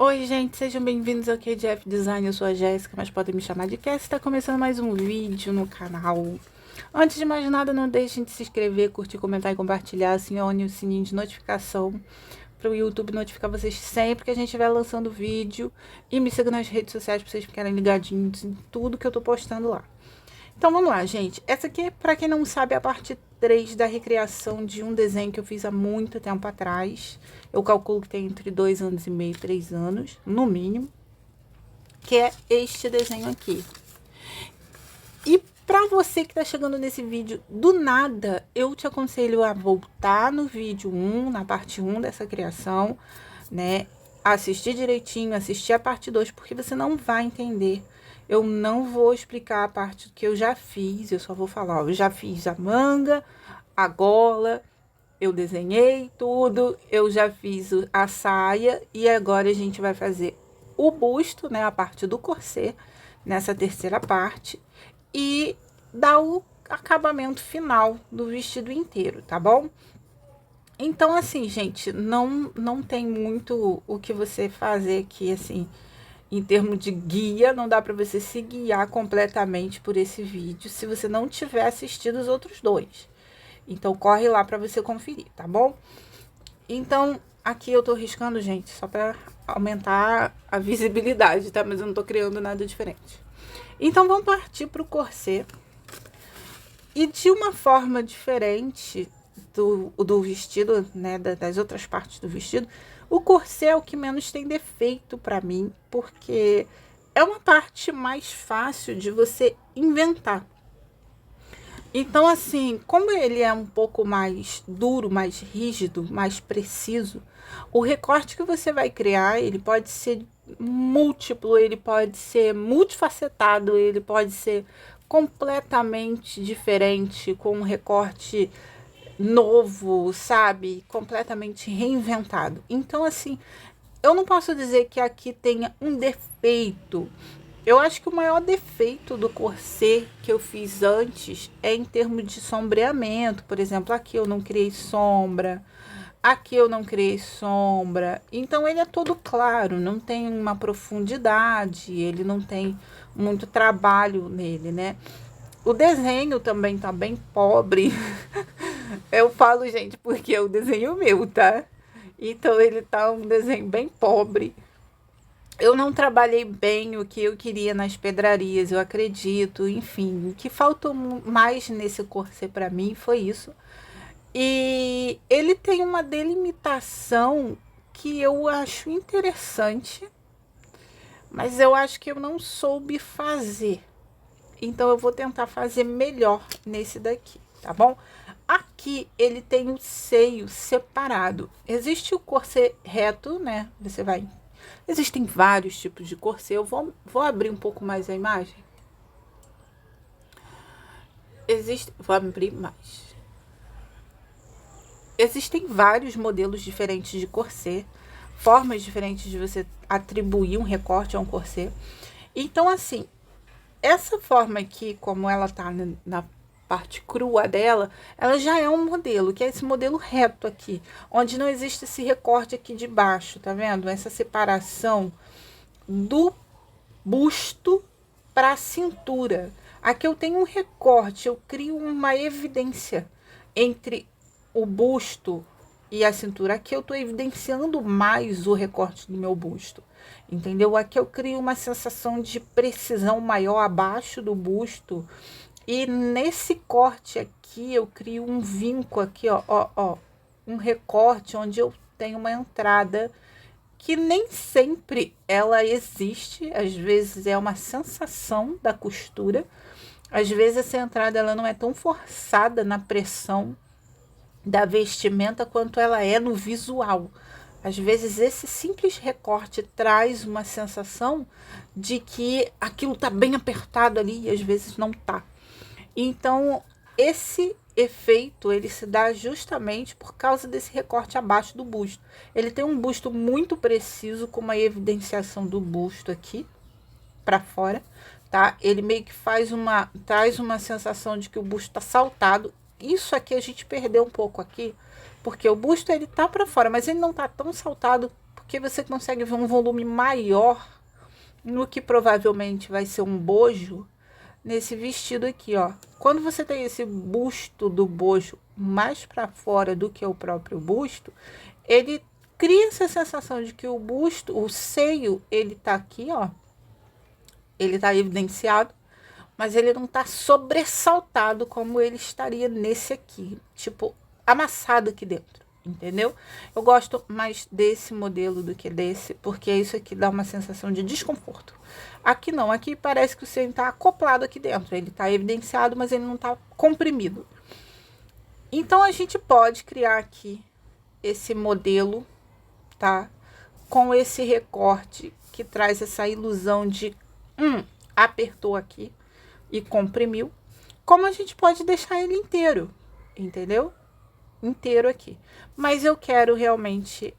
Oi, gente, sejam bem-vindos ao KDF Design. Eu sou a Jéssica, mas podem me chamar de Cass. Está começando mais um vídeo no canal. Antes de mais nada, não deixem de se inscrever, curtir, comentar e compartilhar. Acione o sininho de notificação para o YouTube notificar vocês sempre que a gente estiver lançando vídeo. E me siga nas redes sociais para vocês ficarem ligadinhos em tudo que eu tô postando lá. Então vamos lá, gente. Essa aqui, para quem não sabe, é a parte 3 da recriação de um desenho que eu fiz há muito tempo atrás. Eu calculo que tem entre 2 anos e meio, 3 anos, no mínimo. Que é este desenho aqui. E para você que tá chegando nesse vídeo do nada, eu te aconselho a voltar no vídeo 1, na parte 1 dessa criação, né? Assistir direitinho, assistir a parte 2, porque você não vai entender. Eu não vou explicar a parte que eu já fiz, eu só vou falar, ó, eu já fiz a manga, a gola, eu desenhei tudo, eu já fiz a saia e agora a gente vai fazer o busto, né, a parte do corset, nessa terceira parte, e dar o acabamento final do vestido inteiro, tá bom? Então, assim, gente, não tem muito o que você fazer aqui, assim, em termos de guia, não dá para você se guiar completamente por esse vídeo se você não tiver assistido os outros dois. Então, corre lá para você conferir, tá bom? Então, aqui eu tô riscando, gente, só para aumentar a visibilidade, tá? Mas eu não tô criando nada diferente. Então, vamos partir pro corset. E de uma forma diferente do vestido, né, das outras partes do vestido, o corset é o que menos tem defeito para mim, porque é uma parte mais fácil de você inventar. Então, assim, como ele é um pouco mais duro, mais rígido, mais preciso, o recorte que você vai criar, ele pode ser múltiplo, ele pode ser multifacetado, ele pode ser completamente diferente, com um recorte novo, sabe? Completamente reinventado. Então, assim, eu não posso dizer que aqui tenha um defeito. Eu acho que o maior defeito do corset que eu fiz antes é em termos de sombreamento. Por exemplo, aqui eu não criei sombra, aqui eu não criei sombra. Então, ele é todo claro, não tem uma profundidade, ele não tem muito trabalho nele, né? O desenho também tá bem pobre. Eu falo, gente, porque é o desenho meu, tá? Então ele tá um desenho bem pobre. Eu não trabalhei bem o que eu queria nas pedrarias, eu acredito. Enfim, o que faltou mais nesse corset para mim foi isso. E ele tem uma delimitação que eu acho interessante, mas eu acho que eu não soube fazer. Então eu vou tentar fazer melhor nesse daqui, tá bom? Aqui ele tem o seio separado. Existe o corset reto, né? Você vai. Existem vários tipos de corset. Eu vou abrir um pouco mais a imagem. Vou abrir mais. Existem vários modelos diferentes de corset, formas diferentes de você atribuir um recorte a um corset. Então, assim, essa forma aqui, como ela tá na parte crua dela, ela já é um modelo, que é esse modelo reto aqui, onde não existe esse recorte aqui de baixo, tá vendo? Essa separação do busto para a cintura. Aqui eu tenho um recorte, eu crio uma evidência entre o busto e a cintura. Aqui eu tô evidenciando mais o recorte do meu busto, entendeu? Aqui eu crio uma sensação de precisão maior abaixo do busto. E nesse corte aqui, eu crio um vinco aqui, ó, um recorte onde eu tenho uma entrada que nem sempre ela existe, às vezes é uma sensação da costura, às vezes essa entrada ela não é tão forçada na pressão da vestimenta quanto ela é no visual. Às vezes esse simples recorte traz uma sensação de que aquilo tá bem apertado ali e às vezes não tá. Então, esse efeito, ele se dá justamente por causa desse recorte abaixo do busto. Ele tem um busto muito preciso, com uma evidenciação do busto aqui para fora, tá? Ele meio que traz uma sensação de que o busto tá saltado. Isso aqui a gente perdeu um pouco aqui, porque o busto ele tá para fora, mas ele não tá tão saltado porque você consegue ver um volume maior no que provavelmente vai ser um bojo nesse vestido aqui, ó. Quando você tem esse busto do bojo mais para fora do que o próprio busto, ele cria essa sensação de que o busto, o seio, ele tá aqui, ó. Ele tá evidenciado, mas ele não tá sobressaltado como ele estaria nesse aqui, tipo, amassado aqui dentro, entendeu? Eu gosto mais desse modelo do que desse, porque isso aqui dá uma sensação de desconforto. Aqui não, aqui parece que o seio tá acoplado aqui dentro, ele tá evidenciado, mas ele não tá comprimido. Então, a gente pode criar aqui esse modelo, tá? Com esse recorte que traz essa ilusão de apertou aqui e comprimiu. Como a gente pode deixar ele inteiro, entendeu? Inteiro aqui. Mas eu quero realmente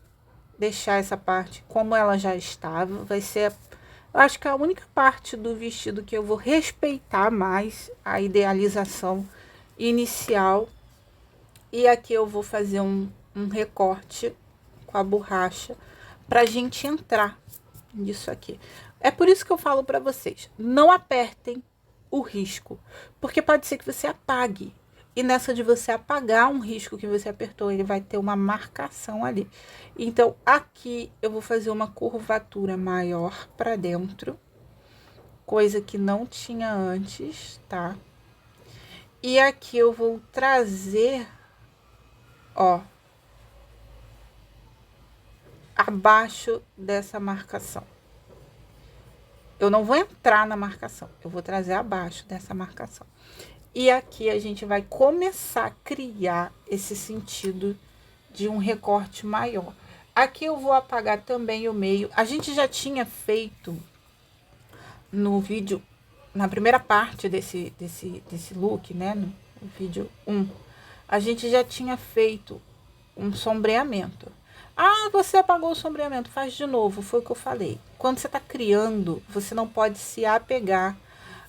deixar essa parte como ela já estava. Vai ser, eu acho que a única parte do vestido que eu vou respeitar mais a idealização inicial. E aqui eu vou fazer um recorte com a borracha pra gente entrar nisso aqui. É por isso que eu falo pra vocês, não apertem o risco, porque pode ser que você apague. E nessa de você apagar um risco que você apertou, ele vai ter uma marcação ali. Então, aqui eu vou fazer uma curvatura maior pra dentro, coisa que não tinha antes, tá? E aqui eu vou trazer, ó, abaixo dessa marcação. Eu não vou entrar na marcação, eu vou trazer abaixo dessa marcação. E aqui a gente vai começar a criar esse sentido de um recorte maior. Aqui eu vou apagar também o meio. A gente já tinha feito no vídeo, na primeira parte desse look, né? No vídeo 1, a gente já tinha feito um sombreamento. Ah, você apagou o sombreamento, faz de novo, foi o que eu falei. Quando você tá criando, você não pode se apegar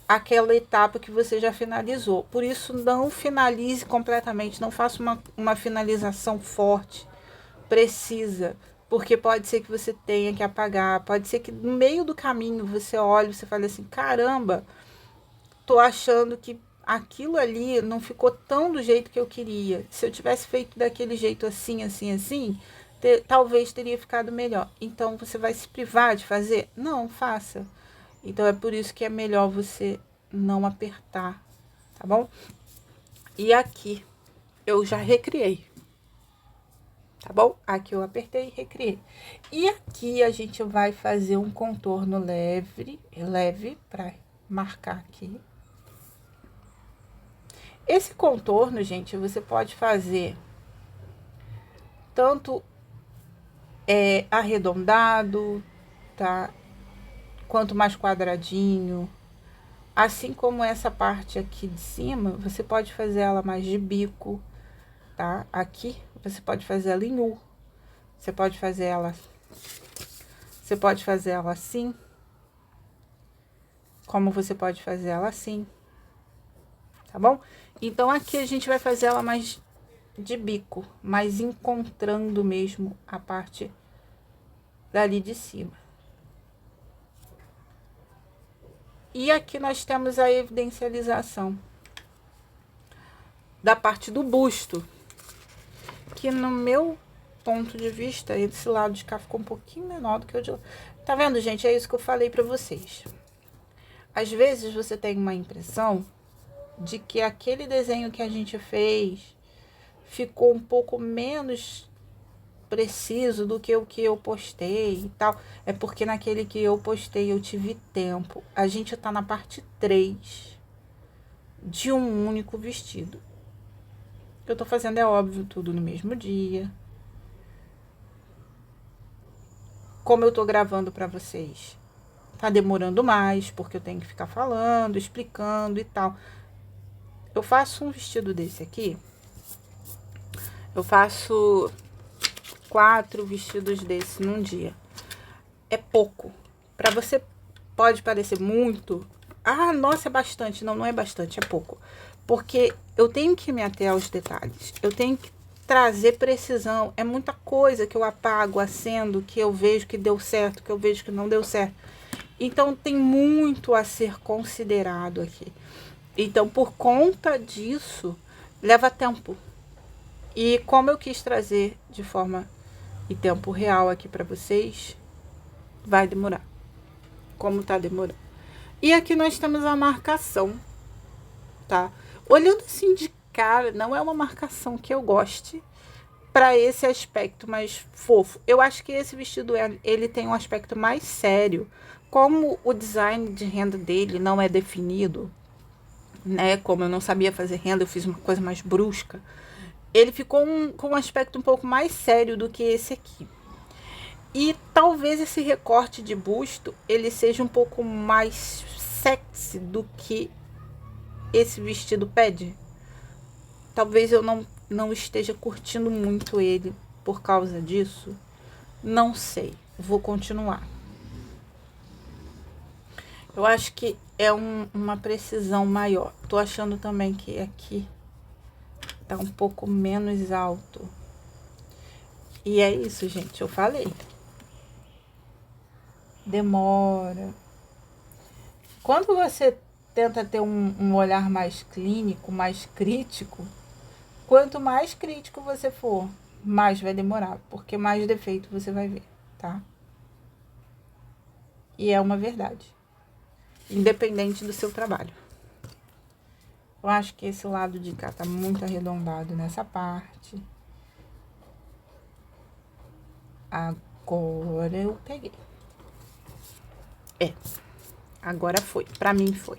àquela etapa que você já finalizou. Por isso, não finalize completamente, não faça uma finalização forte, precisa. Porque pode ser que você tenha que apagar, pode ser que no meio do caminho você olhe e você fale assim, caramba, tô achando que aquilo ali não ficou tão do jeito que eu queria. Se eu tivesse feito daquele jeito assim, talvez teria ficado melhor. Então, você vai se privar de fazer? Não, faça. Então, é por isso que é melhor você não apertar, tá bom? E aqui, eu já recriei, tá bom? Aqui eu apertei e recriei. E aqui, a gente vai fazer um contorno leve pra marcar aqui. Esse contorno, gente, você pode fazer tanto arredondado, tá? Quanto mais quadradinho. Assim como essa parte aqui de cima, você pode fazer ela mais de bico, tá? Aqui, você pode fazer ela em U. Você pode fazer ela assim. Como você pode fazer ela assim. Tá bom? Então, aqui a gente vai fazer ela mais de bico, mas encontrando mesmo a parte dali de cima. E aqui nós temos a evidencialização da parte do busto, que no meu ponto de vista, esse lado de cá ficou um pouquinho menor do que o de lá. Tá vendo, gente? É isso que eu falei pra vocês. Às vezes você tem uma impressão de que aquele desenho que a gente fez ficou um pouco menos preciso do que o que eu postei e tal. É porque naquele que eu postei eu tive tempo. A gente tá na parte 3 de um único vestido. O que eu tô fazendo é óbvio, tudo no mesmo dia. Como eu tô gravando pra vocês, tá demorando mais, porque eu tenho que ficar falando, explicando e tal. Eu faço um vestido desse aqui, eu faço 4 vestidos desse num dia. É pouco. Pra você pode parecer muito. Ah, nossa, é bastante. Não, não é bastante, é pouco. Porque eu tenho que me ater aos detalhes. Eu tenho que trazer precisão. É muita coisa que eu apago, acendo, que eu vejo que deu certo, que eu vejo que não deu certo. Então, tem muito a ser considerado aqui. Então, por conta disso, leva tempo. E como eu quis trazer de forma e tempo real aqui para vocês, vai demorar. Como tá demorando. E aqui nós temos a marcação, tá? Olhando assim de cara, não é uma marcação que eu goste para esse aspecto mais fofo. Eu acho que esse vestido, ele tem um aspecto mais sério. Como o design de renda dele não é definido, né? Como eu não sabia fazer renda, eu fiz uma coisa mais brusca. Ele ficou com um aspecto um pouco mais sério do que esse aqui. E talvez esse recorte de busto, ele seja um pouco mais sexy do que esse vestido pede. Talvez eu não esteja curtindo muito ele por causa disso. Não sei. Vou continuar. Eu acho que é uma precisão maior. Tô achando também que aqui tá um pouco menos alto. E é isso, gente. Eu falei. Demora. Quando você tenta ter um olhar mais clínico, mais crítico, quanto mais crítico você for, mais vai demorar, porque mais defeito você vai ver, tá? E é uma verdade, independente do seu trabalho. Eu acho que esse lado de cá tá muito arredondado nessa parte. Agora eu peguei. Agora foi, pra mim foi.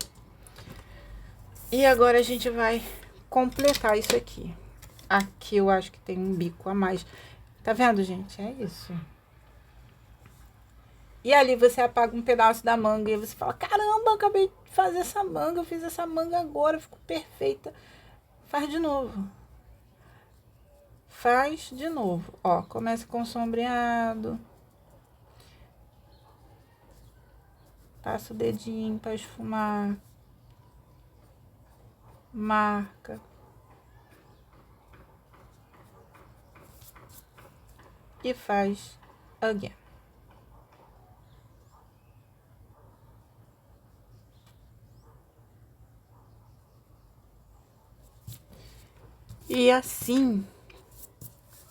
E agora a gente vai completar isso aqui. Aqui eu acho que tem um bico a mais. Tá vendo, gente? É isso. E ali você apaga um pedaço da manga e você fala, caramba, eu acabei de fazer essa manga, eu fiz essa manga agora, ficou perfeita. Faz de novo. Faz de novo. Ó, começa com sombreado. Passa o dedinho pra esfumar. Marca. E faz again. E assim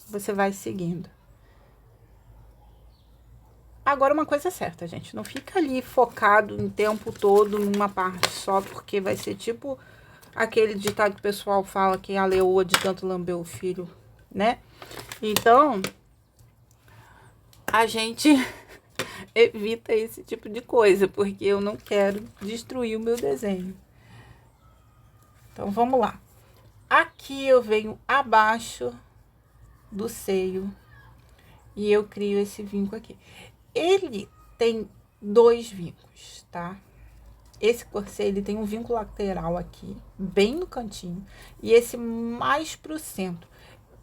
você vai seguindo. Agora, uma coisa é certa, gente. Não fica ali focado o tempo todo numa parte só, porque vai ser tipo aquele ditado que o pessoal fala que a leoa de tanto lamber o filho, né? Então, a gente evita esse tipo de coisa, porque eu não quero destruir o meu desenho. Então, vamos lá. Aqui eu venho abaixo do seio e eu crio esse vinco aqui. Ele tem 2 vincos, tá? Esse corset, ele tem um vinco lateral aqui, bem no cantinho, e esse mais pro centro.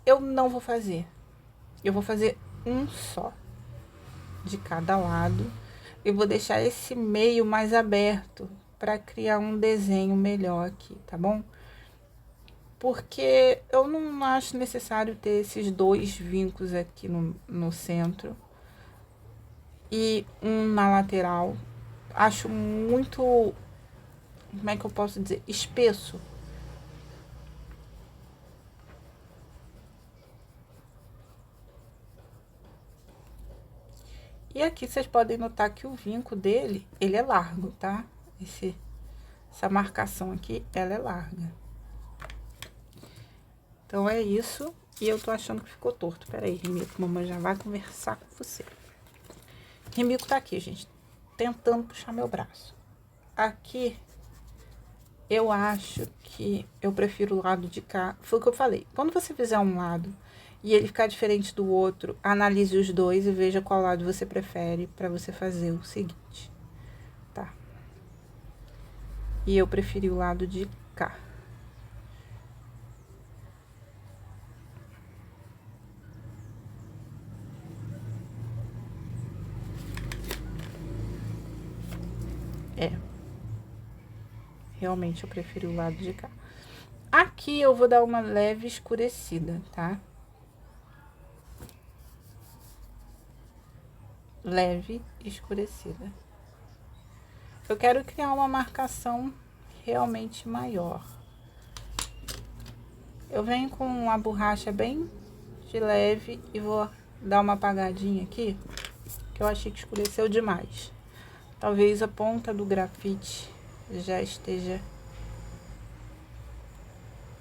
Eu não vou fazer. Eu vou fazer um só de cada lado. Eu vou deixar esse meio mais aberto para criar um desenho melhor aqui, tá bom? Porque eu não acho necessário ter esses 2 vincos aqui no centro e um na lateral. Acho muito, como é que eu posso dizer, espesso. E aqui vocês podem notar que o vinco dele, ele é largo, tá? Essa marcação aqui, ela é larga. Então, é isso. E eu tô achando que ficou torto. Pera aí, Rimico, mamãe já vai conversar com você. Rimico tá aqui, gente, tentando puxar meu braço. Aqui, eu acho que eu prefiro o lado de cá. Foi o que eu falei. Quando você fizer um lado e ele ficar diferente do outro, analise os dois e veja qual lado você prefere pra você fazer o seguinte, tá? E eu preferi o lado de cá. Realmente eu preferi o lado de cá. Aqui eu vou dar uma leve escurecida, tá? leve e escurecida. Eu quero criar uma marcação realmente maior. Eu venho com a borracha bem de leve e vou dar uma apagadinha aqui, que eu achei que escureceu demais. Talvez a ponta do grafite já esteja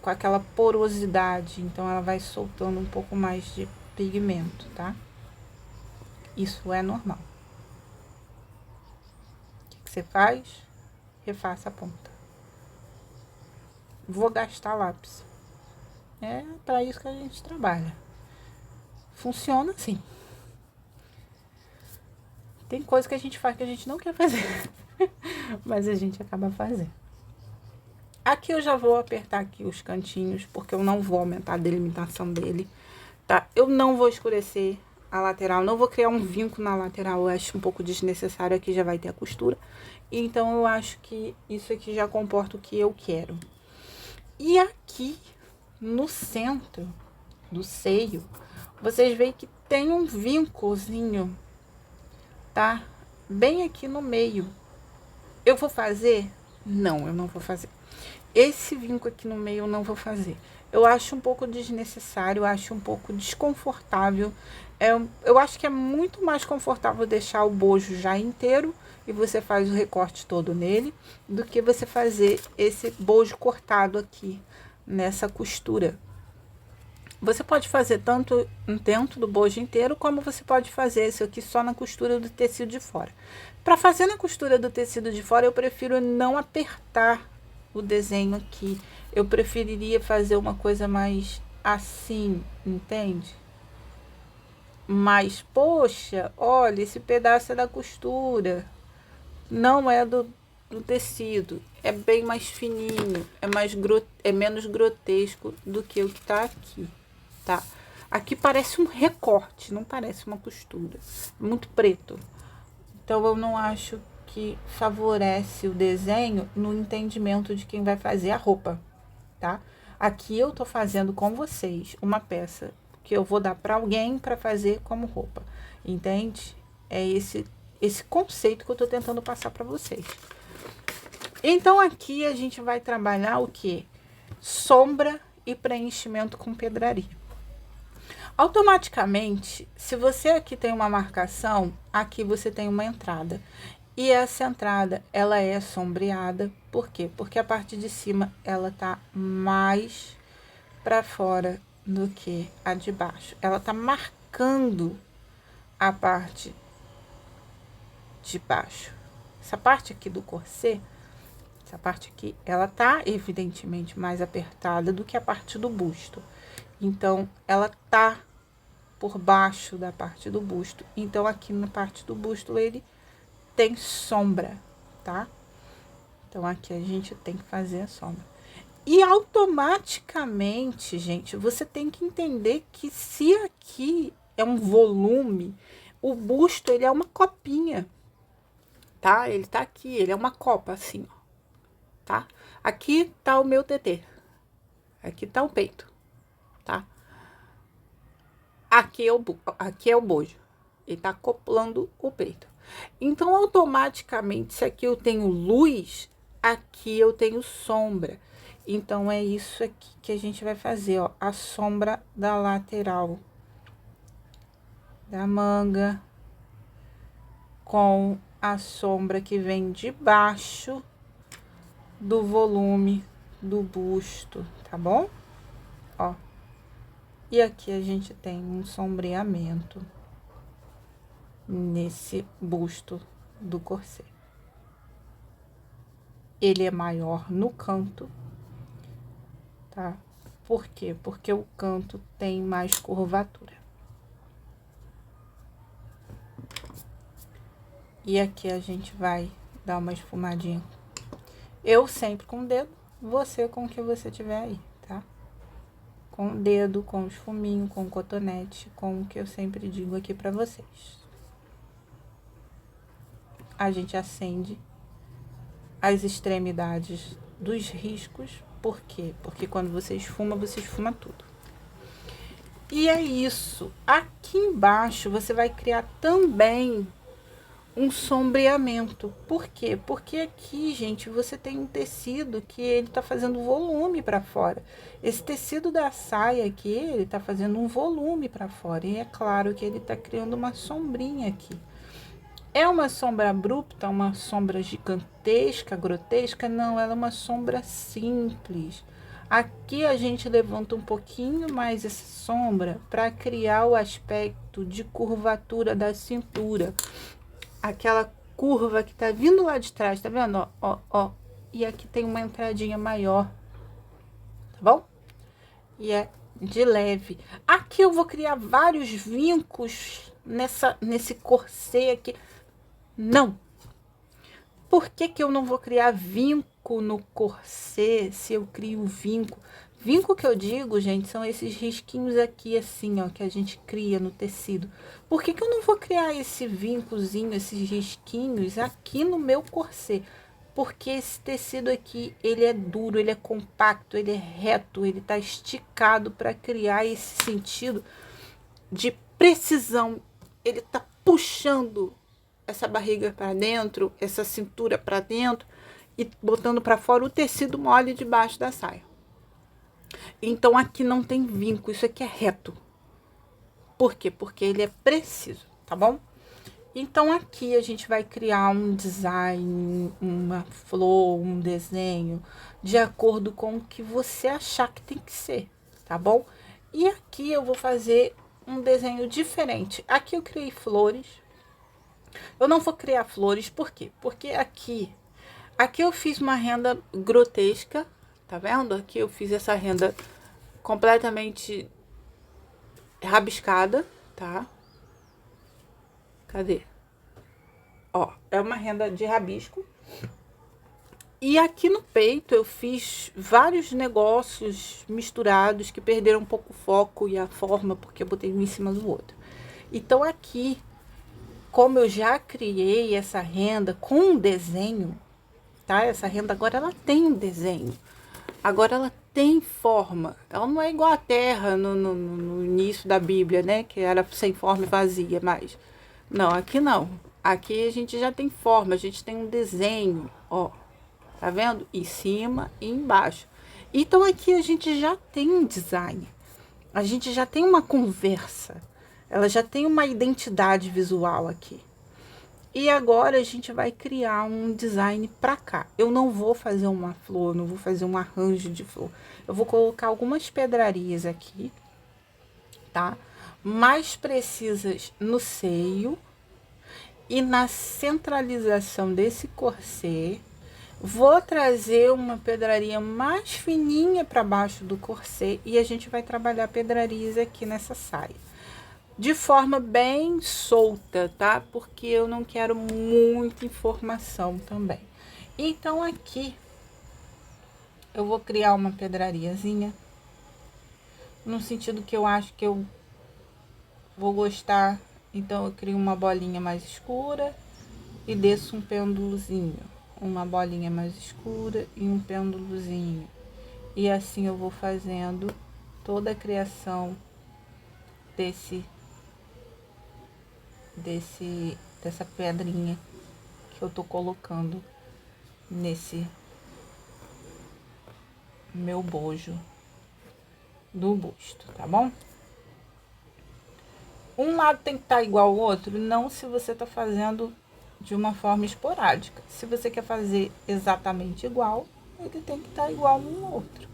com aquela porosidade, então ela vai soltando um pouco mais de pigmento, tá? Isso é normal. O que você faz? Refaça a ponta. Vou gastar lápis. É para isso que a gente trabalha. Funciona assim. Tem coisa que a gente faz que a gente não quer fazer, mas a gente acaba fazendo. Aqui eu já vou apertar aqui os cantinhos, porque eu não vou aumentar a delimitação dele, tá? Eu não vou escurecer a lateral, não vou criar um vinco na lateral, eu acho um pouco desnecessário, aqui já vai ter a costura. Então, eu acho que isso aqui já comporta o que eu quero. E aqui, no centro do seio, vocês veem que tem um vincozinho, tá? Bem aqui no meio. Eu vou fazer? Não, eu não vou fazer. Esse vinco aqui no meio eu não vou fazer. Eu acho um pouco desnecessário, eu acho um pouco desconfortável. Eu acho que é muito mais confortável deixar o bojo já inteiro e você faz o recorte todo nele, do que você fazer esse bojo cortado aqui nessa costura. Você pode fazer tanto dentro do bojo inteiro, como você pode fazer isso aqui só na costura do tecido de fora. Para fazer na costura do tecido de fora, eu prefiro não apertar o desenho aqui. Eu preferiria fazer uma coisa mais assim, entende? Mas, poxa, olha, esse pedaço é da costura, não é do tecido. É bem mais fininho, é menos grotesco do que o que tá aqui, tá? Aqui parece um recorte, não parece uma costura. Muito preto. Então, eu não acho que favorece o desenho no entendimento de quem vai fazer a roupa, tá? Aqui eu tô fazendo com vocês uma peça que eu vou dar para alguém para fazer como roupa, entende? É esse conceito que eu tô tentando passar para vocês. Então, aqui a gente vai trabalhar o que? Sombra e preenchimento com pedraria. Automaticamente, se você aqui tem uma marcação, aqui você tem uma entrada. E essa entrada, ela é sombreada. Por quê? Porque a parte de cima, ela tá mais para fora do que a de baixo. Ela tá marcando a parte de baixo. Essa parte aqui do corset, essa parte aqui, ela tá evidentemente mais apertada do que a parte do busto. Então, ela tá por baixo da parte do busto. Então, aqui na parte do busto, ele tem sombra, tá? Então, aqui a gente tem que fazer a sombra. E automaticamente, gente, você tem que entender que se aqui é um volume, o busto, ele é uma copinha, tá? Ele tá aqui, ele é uma copa, assim, ó, tá? Aqui tá o meu TT. Aqui tá o peito, tá? Aqui é o bojo. Ele tá acoplando o peito. Então, automaticamente, se aqui eu tenho luz, aqui eu tenho sombra. Então, é isso aqui que a gente vai fazer, ó. A sombra da lateral da manga com a sombra que vem de baixo do volume do busto, tá bom? Ó. E aqui a gente tem um sombreamento nesse busto do corset. Ele é maior no canto, tá? Por quê? Porque o canto tem mais curvatura. E aqui a gente vai dar uma esfumadinha. Eu sempre com o dedo, você com o que você tiver aí, tá? Com o dedo, com o esfuminho, com o cotonete, com o que eu sempre digo aqui pra vocês. A gente acende as extremidades dos riscos. Por quê? Porque quando você esfuma tudo. E é isso. Aqui embaixo você vai criar também um sombreamento. Por quê? Porque aqui, gente, você tem um tecido que ele tá fazendo volume para fora. Esse tecido da saia aqui, ele tá fazendo um volume para fora. E é claro que ele tá criando uma sombrinha aqui. É uma sombra abrupta, uma sombra gigantesca, grotesca? Não, ela é uma sombra simples. Aqui a gente levanta um pouquinho mais essa sombra para criar o aspecto de curvatura da cintura. Aquela curva que tá vindo lá de trás, tá vendo? Ó, ó, ó. E aqui tem uma entradinha maior, tá bom? E é de leve. Aqui eu vou criar vários vincos nesse corset aqui. Não. Por que que eu não vou criar vinco no corset se eu crio vinco? Vinco que eu digo, gente, são esses risquinhos aqui, assim, ó, que a gente cria no tecido. Por que que eu não vou criar esse vincozinho, esses risquinhos aqui no meu corset? Porque esse tecido aqui, ele é duro, ele é compacto, ele é reto, ele tá esticado para criar esse sentido de precisão. Ele tá puxando essa barriga para dentro, essa cintura para dentro e botando para fora o tecido mole debaixo da saia. Então aqui não tem vinco, isso aqui é reto. Por quê? Porque ele é preciso, tá bom? Então aqui a gente vai criar um design, uma flor, um desenho, de acordo com o que você achar que tem que ser, tá bom? E aqui eu vou fazer um desenho diferente. Aqui eu criei flores. Eu não vou criar flores, por quê? Porque aqui eu fiz uma renda grotesca, tá vendo? Aqui eu fiz essa renda completamente rabiscada, tá? Cadê? Ó, é uma renda de rabisco. E aqui no peito eu fiz vários negócios misturados que perderam um pouco o foco e a forma, porque eu botei um em cima do outro. Então aqui, como eu já criei essa renda com um desenho, tá? Essa renda agora ela tem um desenho. Agora ela tem forma. Ela não é igual a terra no início da Bíblia, né? Que era sem forma e vazia, mas... Não, aqui não. Aqui a gente já tem forma, a gente tem um desenho, ó. Tá vendo? Em cima e embaixo. Então aqui a gente já tem um design. A gente já tem uma conversa. Ela já tem uma identidade visual aqui. E agora a gente vai criar um design pra cá. Eu não vou fazer uma flor, não vou fazer um arranjo de flor. Eu vou colocar algumas pedrarias aqui, tá? Mais precisas no seio e na centralização desse corset. Vou trazer uma pedraria mais fininha para baixo do corset e a gente vai trabalhar pedrarias aqui nessa saia. De forma bem solta, tá? Porque eu não quero muita informação também. Então aqui eu vou criar uma pedrariazinha no sentido que eu acho que eu vou gostar. Então eu crio uma bolinha mais escura e desço um pêndulozinho, uma bolinha mais escura e um pêndulozinho. E assim eu vou fazendo toda a criação dessa pedrinha que eu tô colocando nesse meu bojo do busto, tá bom? Um lado tem que estar igual ao outro, não se você tá fazendo de uma forma esporádica. Se você quer fazer exatamente igual, ele tem que estar igual um ao outro.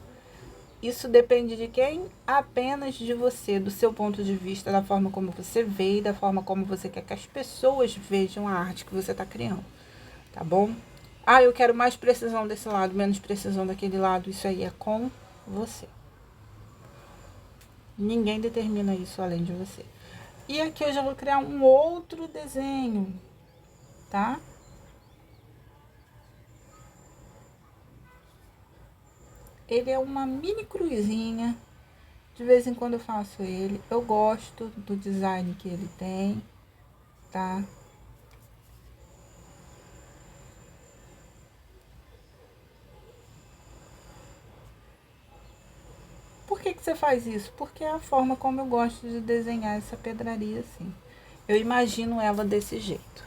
Isso depende de quem? Apenas de você, do seu ponto de vista, da forma como você vê e da forma como você quer que as pessoas vejam a arte que você está criando, tá bom? Ah, eu quero mais precisão desse lado, menos precisão daquele lado. Isso aí é com você. Ninguém determina isso além de você. E aqui eu já vou criar um outro desenho, tá? Ele é uma mini cruzinha. De vez em quando eu faço ele. Eu gosto do design que ele tem, tá? Por que que você faz isso? Porque é a forma como eu gosto de desenhar essa pedraria assim. Eu imagino ela desse jeito.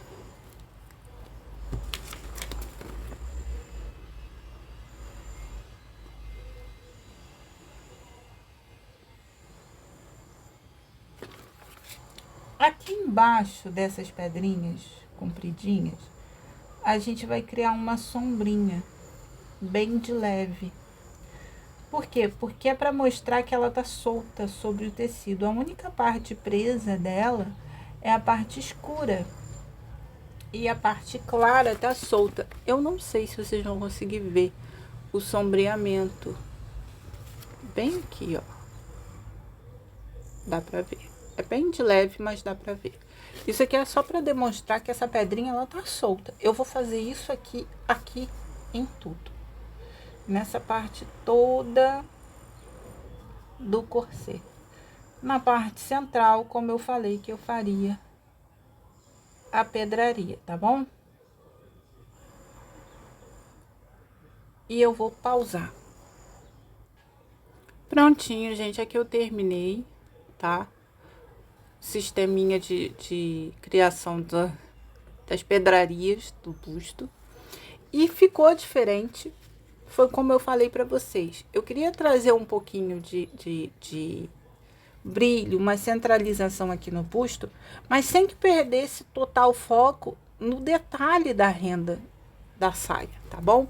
Aqui embaixo dessas pedrinhas compridinhas, a gente vai criar uma sombrinha bem de leve. Por quê? Porque é para mostrar que ela tá solta sobre o tecido. A única parte presa dela é a parte escura. E a parte clara tá solta. Eu não sei se vocês vão conseguir ver o sombreamento. Bem aqui, ó. Dá pra ver. É bem de leve, mas dá pra ver. Isso aqui é só pra demonstrar que essa pedrinha, ela tá solta. Eu vou fazer isso aqui em tudo. Nessa parte toda do corset. Na parte central, como eu falei que eu faria a pedraria, tá bom? E eu vou pausar. Prontinho, gente, aqui eu terminei, tá? Sisteminha de criação das pedrarias do busto. E ficou diferente. Foi como eu falei pra vocês. Eu queria trazer um pouquinho de brilho, uma centralização aqui no busto, mas sem que perdesse total foco no detalhe da renda da saia, tá bom?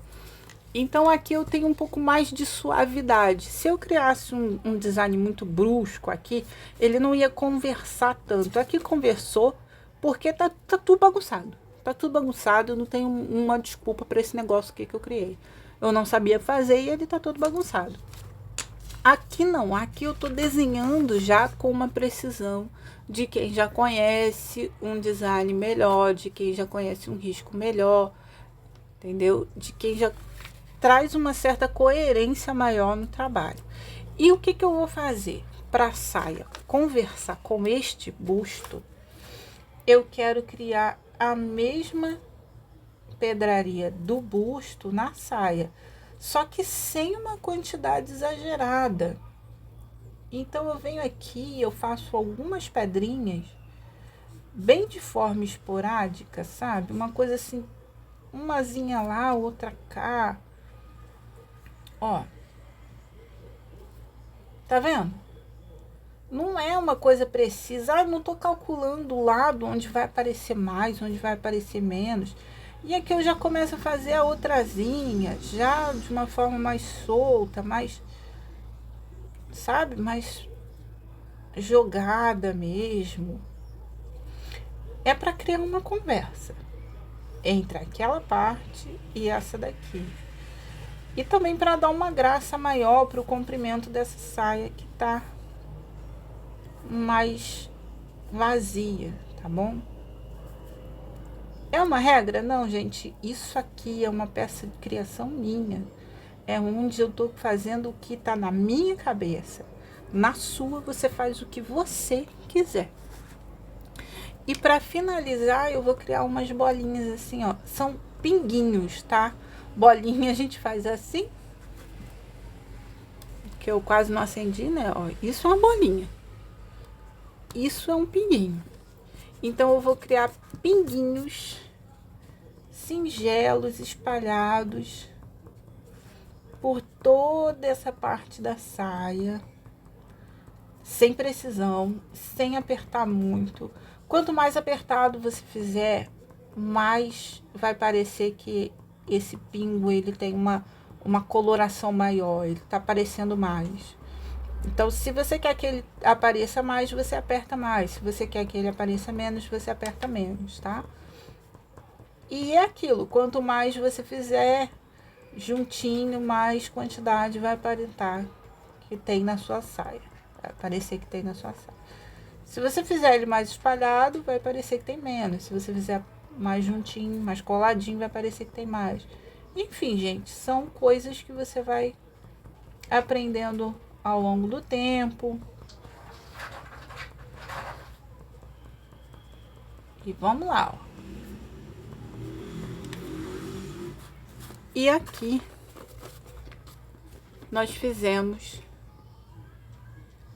Então aqui eu tenho um pouco mais de suavidade. Se eu criasse um design muito brusco aqui, ele não ia conversar tanto. Aqui conversou porque tá tudo bagunçado. Tá tudo bagunçado, eu não tenho uma desculpa para esse negócio aqui que eu criei. Eu não sabia fazer e ele tá todo bagunçado. Aqui não, aqui eu tô desenhando já com uma precisão de quem já conhece um design melhor, de quem já conhece um risco melhor, entendeu? De quem já traz uma certa coerência maior no trabalho. E o que eu vou fazer para a saia conversar com este busto? Eu quero criar a mesma pedraria do busto na saia, só que sem uma quantidade exagerada. Então eu venho aqui, eu faço algumas pedrinhas bem de forma esporádica, sabe? Uma coisa assim, umazinha lá, outra cá. Ó, tá vendo? Não é uma coisa precisa. Ah, não tô calculando o lado onde vai aparecer mais, onde vai aparecer menos. E aqui eu já começo a fazer a outrazinha, já de uma forma mais solta, mais, sabe, mais jogada mesmo. É para criar uma conversa entre aquela parte e essa daqui. E também para dar uma graça maior para o comprimento dessa saia que tá mais vazia, tá bom? É uma regra? Não, gente, isso aqui é uma peça de criação minha. É onde eu tô fazendo o que tá na minha cabeça. Na sua, você faz o que você quiser. E para finalizar, eu vou criar umas bolinhas assim, ó. São pinguinhos, tá? Bolinha a gente faz assim. Que eu quase não acendi, né? Ó, isso é uma bolinha. Isso é um pinguinho. Então, eu vou criar pinguinhos singelos espalhados por toda essa parte da saia, sem precisão, sem apertar muito. Quanto mais apertado você fizer, mais vai parecer que esse pingo ele tem uma coloração maior, ele tá aparecendo mais. Então, se você quer que ele apareça mais, você aperta mais. Se você quer que ele apareça menos, você aperta menos, tá? E é aquilo, quanto mais você fizer juntinho, mais quantidade vai aparentar que tem na sua saia. Vai parecer que tem na sua saia. Se você fizer ele mais espalhado, vai parecer que tem menos. Se você fizer mais juntinho, mais coladinho, vai parecer que tem mais. Enfim, gente, são coisas que você vai aprendendo ao longo do tempo. E vamos lá, ó. E aqui nós fizemos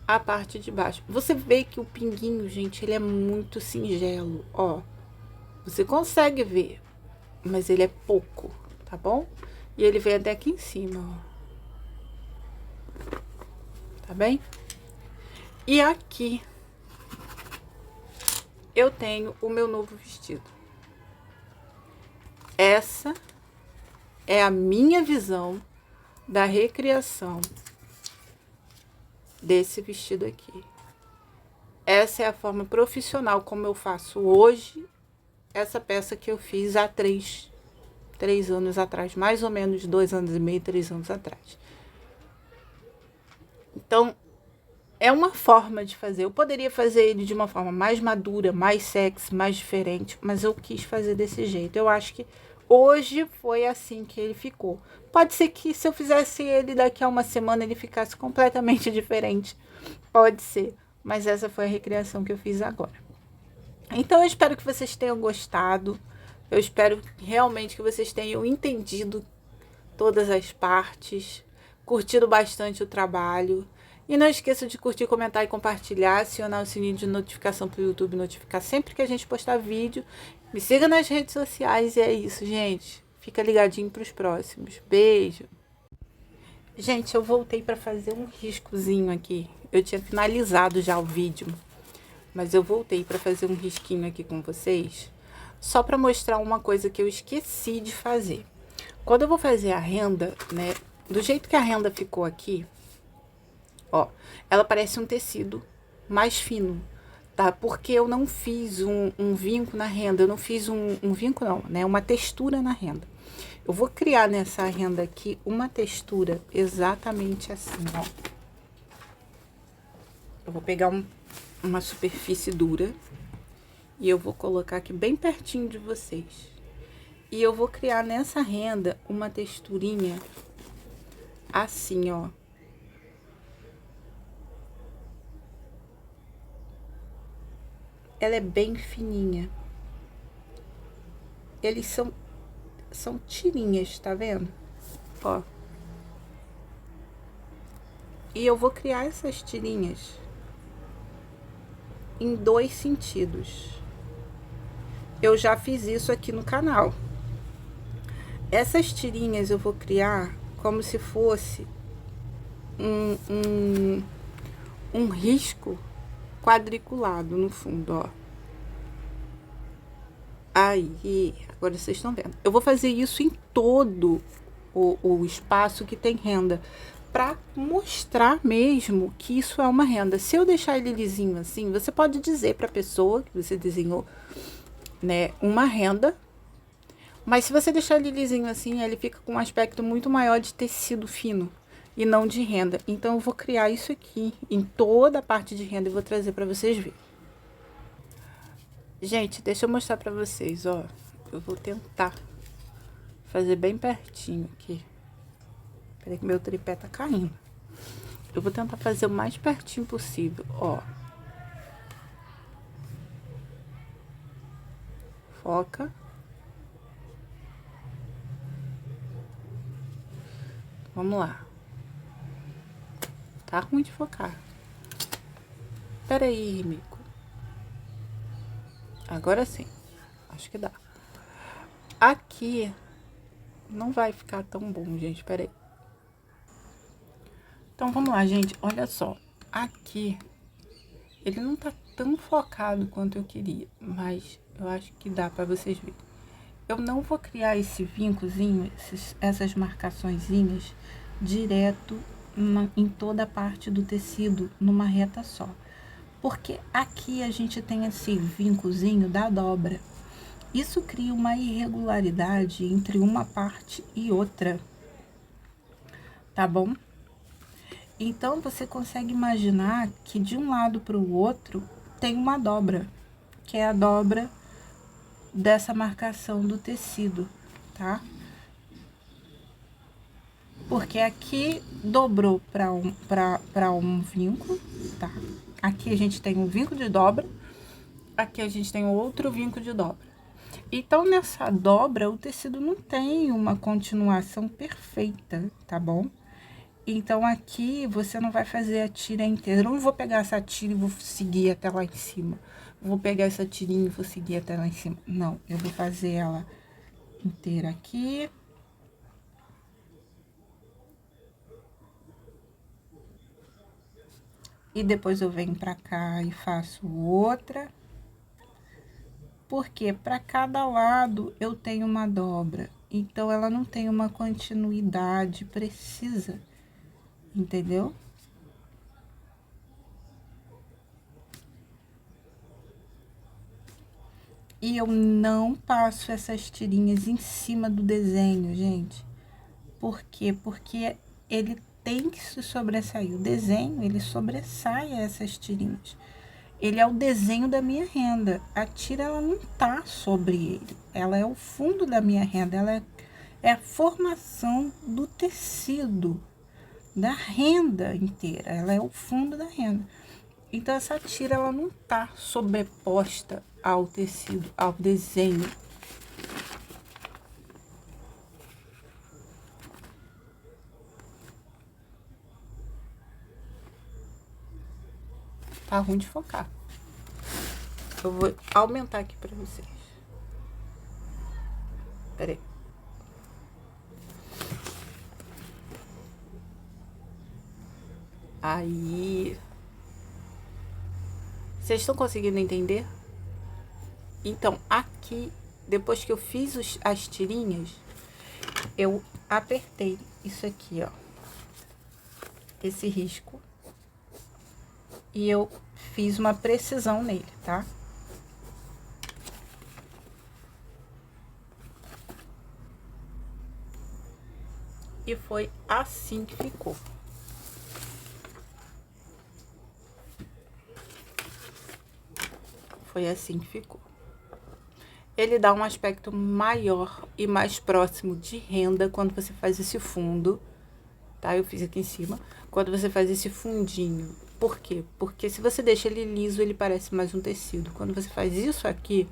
a parte de baixo. Você vê que o pinguinho, gente, ele é muito singelo, ó. Você consegue ver, mas ele é pouco, tá bom? E ele vem até aqui em cima, ó. Tá bem? E aqui eu tenho o meu novo vestido. Essa é a minha visão da recriação desse vestido aqui. Essa é a forma profissional como eu faço hoje essa peça que eu fiz há três anos atrás, mais ou menos 2 anos e meio, 3 anos atrás. Então, é uma forma de fazer. Eu poderia fazer ele de uma forma mais madura, mais sexy, mais diferente, mas eu quis fazer desse jeito. Eu acho que hoje foi assim que ele ficou. Pode ser que se eu fizesse ele daqui a uma semana ele ficasse completamente diferente. Pode ser, mas essa foi a recriação que eu fiz agora. Então eu espero que vocês tenham gostado. Eu espero realmente que vocês tenham entendido todas as partes, curtido bastante o trabalho. E não esqueça de curtir, comentar e compartilhar, acionar o sininho de notificação para o YouTube notificar sempre que a gente postar vídeo. Me siga nas redes sociais e é isso, gente. Fica ligadinho para os próximos. Beijo! Gente, eu voltei para fazer um riscozinho aqui. Eu tinha finalizado já o vídeo, mas eu voltei para fazer um risquinho aqui com vocês, só para mostrar uma coisa que eu esqueci de fazer. Quando eu vou fazer a renda, né, do jeito que a renda ficou aqui, ó, ela parece um tecido mais fino, tá? Porque eu não fiz um vinco na renda, eu não fiz um vinco não, né, uma textura na renda. Eu vou criar nessa renda aqui uma textura exatamente assim, ó. Eu vou pegar uma superfície dura e eu vou colocar aqui bem pertinho de vocês. E eu vou criar nessa renda uma texturinha assim, ó. Ela é bem fininha. Eles são tirinhas, tá vendo? Ó. E eu vou criar essas tirinhas em 2 sentidos. Eu já fiz isso aqui no canal. Essas tirinhas eu vou criar como se fosse um risco quadriculado no fundo, ó. Aí, agora vocês estão vendo. Eu vou fazer isso em todo o espaço que tem renda, para mostrar mesmo que isso é uma renda. Se eu deixar ele lisinho assim, você pode dizer para a pessoa que você desenhou, né, uma renda, mas se você deixar ele lisinho assim, ele fica com um aspecto muito maior de tecido fino e não de renda. Então eu vou criar isso aqui em toda a parte de renda e vou trazer para vocês verem. Gente, deixa eu mostrar para vocês, ó. Eu vou tentar fazer bem pertinho aqui. Peraí que meu tripé tá caindo. Eu vou tentar fazer o mais pertinho possível, ó. Foca. Vamos lá. Tá ruim de focar. Pera aí, Mico. Agora sim. Acho que dá. Aqui não vai ficar tão bom, gente. Pera aí. Então, vamos lá, gente. Olha só. Aqui, ele não tá tão focado quanto eu queria, mas eu acho que dá pra vocês verem. Eu não vou criar esse vincozinho, essas marcaçõezinhas, direto em toda a parte do tecido, numa reta só. Porque aqui a gente tem esse vincozinho da dobra. Isso cria uma irregularidade entre uma parte e outra, tá bom? Então, você consegue imaginar que de um lado para o outro tem uma dobra, que é a dobra dessa marcação do tecido, tá? Porque aqui dobrou para um vinco, tá? Aqui a gente tem um vinco de dobra, aqui a gente tem outro vinco de dobra. Então, nessa dobra, o tecido não tem uma continuação perfeita, tá bom? Então, aqui você não vai fazer a tira inteira. Eu não vou pegar essa tira e vou seguir até lá em cima. Vou pegar essa tirinha e vou seguir até lá em cima. Não, eu vou fazer ela inteira aqui. E depois eu venho pra cá e faço outra. Porque para cada lado eu tenho uma dobra. Então, ela não tem uma continuidade precisa. Entendeu? E eu não passo essas tirinhas em cima do desenho, gente. Por quê? Porque ele tem que se sobressair. O desenho, ele sobressai essas tirinhas. Ele é o desenho da minha renda. A tira, ela não tá sobre ele. Ela é o fundo da minha renda. Ela é a formação do tecido, da renda inteira. Ela é o fundo da renda. Então, essa tira, ela não tá sobreposta ao tecido, ao desenho. Tá ruim de focar. Eu vou aumentar aqui pra vocês. Peraí. Aí. Vocês estão conseguindo entender? Então, aqui, depois que eu fiz as tirinhas, eu apertei isso aqui, ó. Esse risco. E eu fiz uma precisão nele, tá? E foi assim que ficou. Foi assim que ficou. Ele dá um aspecto maior e mais próximo de renda quando você faz esse fundo, tá? Eu fiz aqui em cima. Quando você faz esse fundinho. Por quê? Porque se você deixa ele liso, ele parece mais um tecido. Quando você faz isso aqui,